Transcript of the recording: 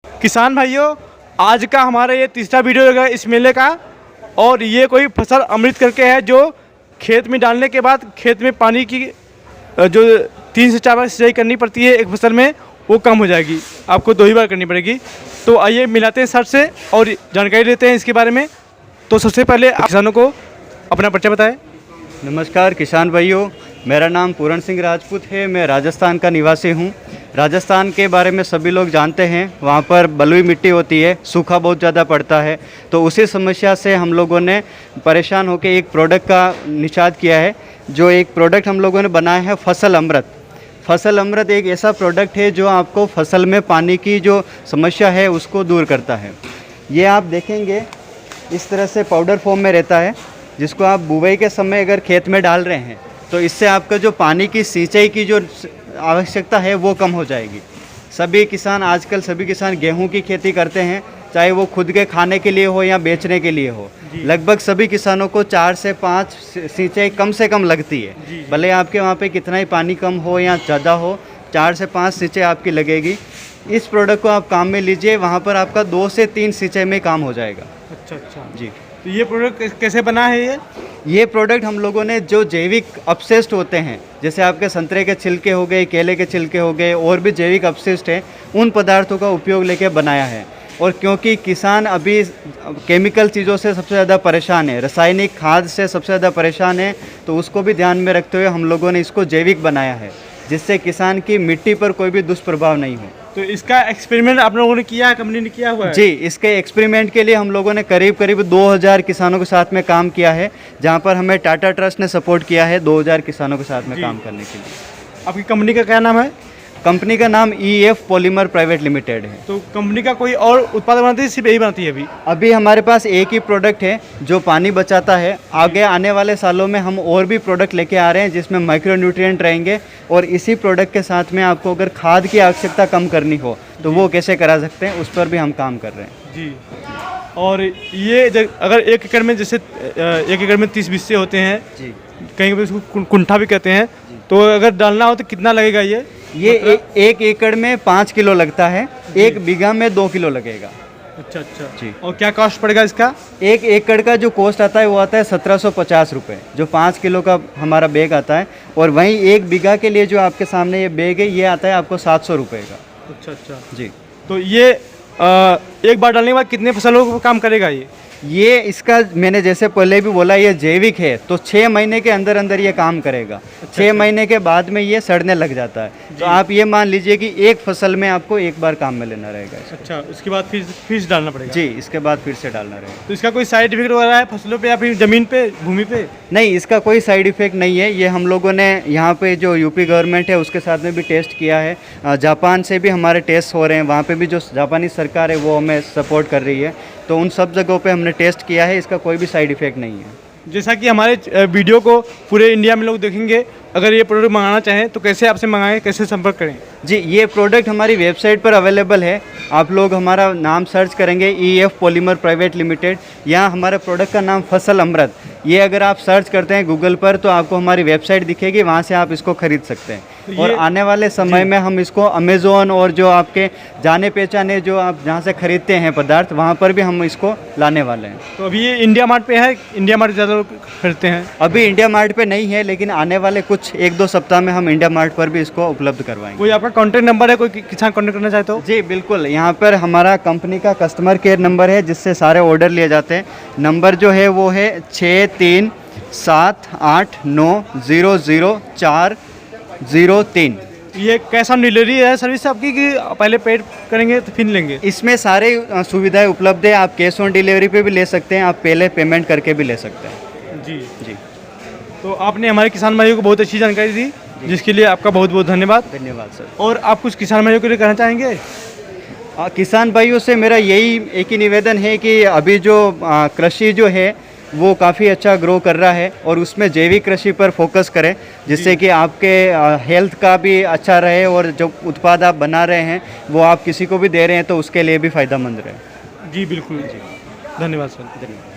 किसान भाइयों, आज का हमारा ये तीसरा वीडियो होगा इस मेले का। और ये कोई फसल अमृत करके है जो खेत में डालने के बाद खेत में पानी की जो 3 से 4 बार सिंचाई करनी पड़ती है एक फसल में, वो कम हो जाएगी, आपको 2 ही बार करनी पड़ेगी। तो आइए मिलाते हैं सर से और जानकारी लेते हैं इसके बारे में। तो सबसे पहले आप किसानों को अपना परिचय बताएं। नमस्कार किसान भाइयों, मेरा नाम पूरण सिंह राजपूत है। मैं राजस्थान का निवासी हूँ। राजस्थान के बारे में सभी लोग जानते हैं, वहाँ पर बलुई मिट्टी होती है, सूखा बहुत ज़्यादा पड़ता है। तो उसी समस्या से हम लोगों ने परेशान होकर एक प्रोडक्ट का निषाद किया है। जो एक प्रोडक्ट हम लोगों ने बनाया है फसल अमृत। फसल अमृत एक ऐसा प्रोडक्ट है जो आपको फसल में पानी की जो समस्या है उसको दूर करता है। ये आप देखेंगे इस तरह से पाउडर फॉर्म में रहता है, जिसको आप बुवाई के समय अगर खेत में डाल रहे हैं तो इससे आपका जो पानी की सिंचाई की जो आवश्यकता है वो कम हो जाएगी। आजकल सभी किसान गेहूं की खेती करते हैं, चाहे वो खुद के खाने के लिए हो या बेचने के लिए हो। लगभग सभी किसानों को 4 से 5 सिंचाई कम से कम लगती है। भले आपके वहाँ पे कितना ही पानी कम हो या ज़्यादा हो, 4 से 5 सिंचाई आपकी लगेगी। इस प्रोडक्ट को आप काम में लीजिए, वहाँ पर आपका 2 से 3 सिंचाई में काम हो जाएगा। अच्छा जी। तो ये प्रोडक्ट कैसे बना है? ये प्रोडक्ट हम लोगों ने जो जैविक अपशिष्ट होते हैं, जैसे आपके संतरे के छिलके हो गए, केले के छिलके हो गए, और भी जैविक अपशिष्ट हैं, उन पदार्थों का उपयोग लेके बनाया है। और क्योंकि किसान अभी केमिकल चीज़ों से सबसे ज़्यादा परेशान है, रासायनिक खाद से सबसे ज़्यादा परेशान है, तो उसको भी ध्यान में रखते हुए हम लोगों ने इसको जैविक बनाया है, जिससे किसान की मिट्टी पर कोई भी दुष्प्रभाव नहीं हो। तो इसका एक्सपेरिमेंट आप लोगों ने किया है, कंपनी ने किया हुआ है? जी, इसके एक्सपेरिमेंट के लिए हम लोगों ने करीब 2000 किसानों के साथ में काम किया है, जहां पर हमें टाटा ट्रस्ट ने सपोर्ट किया है 2000 किसानों के साथ में काम करने के लिए। आपकी कंपनी का क्या नाम है? कंपनी का नाम EF पॉलीमर प्राइवेट लिमिटेड है। तो कंपनी का कोई और उत्पाद बनाती है, सिर्फ यही बनाती है? अभी हमारे पास एक ही प्रोडक्ट है जो पानी बचाता है। आगे आने वाले सालों में हम और भी प्रोडक्ट लेके आ रहे हैं जिसमें माइक्रो न्यूट्रिएंट रहेंगे, और इसी प्रोडक्ट के साथ में आपको अगर खाद की आवश्यकता कम करनी हो तो वो कैसे करा सकते हैं, उस पर भी हम काम कर रहे हैं। जी। और ये अगर 1 एकड़ में, जैसे 1 एकड़ में 30 बिस्से होते हैं जी, कहीं पे उसको कुंठा भी कहते हैं, तो अगर डालना हो तो कितना लगेगा ये? ये 1 एकड़ में 5 किलो लगता है, 1 बीघा में 2 किलो लगेगा। अच्छा जी। और क्या कॉस्ट पड़ेगा इसका? 1 एकड़ का जो कॉस्ट आता है वो आता है 1750 रुपये, जो 5 किलो का हमारा बैग आता है। और वहीं 1 बीघा के लिए जो आपके सामने ये बैग है, ये आता है आपको 700 रुपये का। अच्छा जी। तो ये एक बार डालने के बाद कितने फसलों को काम करेगा ये? इसका मैंने जैसे पहले भी बोला, ये जैविक है, तो 6 महीने के अंदर अंदर ये काम करेगा। 6 महीने के बाद में ये सड़ने लग जाता है। तो आप ये मान लीजिए कि एक फसल में आपको एक बार काम में लेना रहेगा इसको। अच्छा, उसके बाद फिर से डालना पड़ेगा? जी, इसके बाद फिर से डालना रहेगा। तो इसका कोई साइड इफेक्ट वगैरह है फसलों पे या फिर ज़मीन पे, भूमि पे? नहीं, इसका कोई साइड इफ़ेक्ट नहीं है। ये हम लोगों ने यहाँ पे जो यूपी गवर्नमेंट है उसके साथ में भी टेस्ट किया है। जापान से भी हमारे टेस्ट हो रहे हैं, वहाँ पे भी जो जापानी सरकार है वो हमें सपोर्ट कर रही है। तो उन सब जगहों पे हमने टेस्ट किया है, इसका कोई भी साइड इफ़ेक्ट नहीं है। जैसा कि हमारे वीडियो को पूरे इंडिया में लोग देखेंगे, अगर ये प्रोडक्ट मंगाना चाहें तो कैसे आपसे मंगाएं, कैसे संपर्क करें? जी, ये प्रोडक्ट हमारी वेबसाइट पर अवेलेबल है। आप लोग हमारा नाम सर्च करेंगे EF पॉलीमर प्राइवेट लिमिटेड, यहाँ हमारे प्रोडक्ट का नाम फसल अमृत। ये अगर आप सर्च करते हैं गूगल पर तो आपको हमारी वेबसाइट दिखेगी, वहाँ से आप इसको खरीद सकते हैं। और आने वाले समय में हम इसको अमेज़ोन और जो आपके जाने पहचाने जो आप जहाँ से खरीदते हैं पदार्थ, वहाँ पर भी हम इसको लाने वाले हैं। तो अभी ये इंडिया मार्ट पे है? इंडिया मार्ट ज़्यादा लोग खरीदते हैं? अभी इंडिया मार्ट पे नहीं है, लेकिन आने वाले कुछ 1-2 सप्ताह में हम इंडिया मार्ट पर भी इसको उपलब्ध करवाएंगे। कोई आपका कॉन्टैक्ट नंबर है, कोई किसान कॉन्टैक्ट करना चाहे तो? जी बिल्कुल, यहाँ पर हमारा कंपनी का कस्टमर केयर नंबर है जिससे सारे ऑर्डर लिए जाते हैं। नंबर जो है वो है 6378900403। ये कैश ऑन डिलीवरी है सर्विस आपकी, कि पहले पेड करेंगे तो फिर लेंगे? इसमें सारे सुविधाएं उपलब्ध है। आप कैश ऑन डिलीवरी पे भी ले सकते हैं, आप पहले पेमेंट करके भी ले सकते हैं। जी। जी, तो आपने हमारे किसान भाइयों को बहुत अच्छी जानकारी दी, जिसके लिए आपका बहुत बहुत धन्यवाद। धन्यवाद सर। और आप कुछ किसान भाइयों के लिए कहना चाहेंगे? किसान भाइयों से मेरा यही एक ही निवेदन है कि अभी जो कृषि जो है वो काफ़ी अच्छा ग्रो कर रहा है, और उसमें जैविक कृषि पर फोकस करें, जिससे कि आपके हेल्थ का भी अच्छा रहे, और जो उत्पाद आप बना रहे हैं वो आप किसी को भी दे रहे हैं तो उसके लिए भी फ़ायदेमंद रहे। जी बिल्कुल। धन्यवाद सर। धन्यवाद।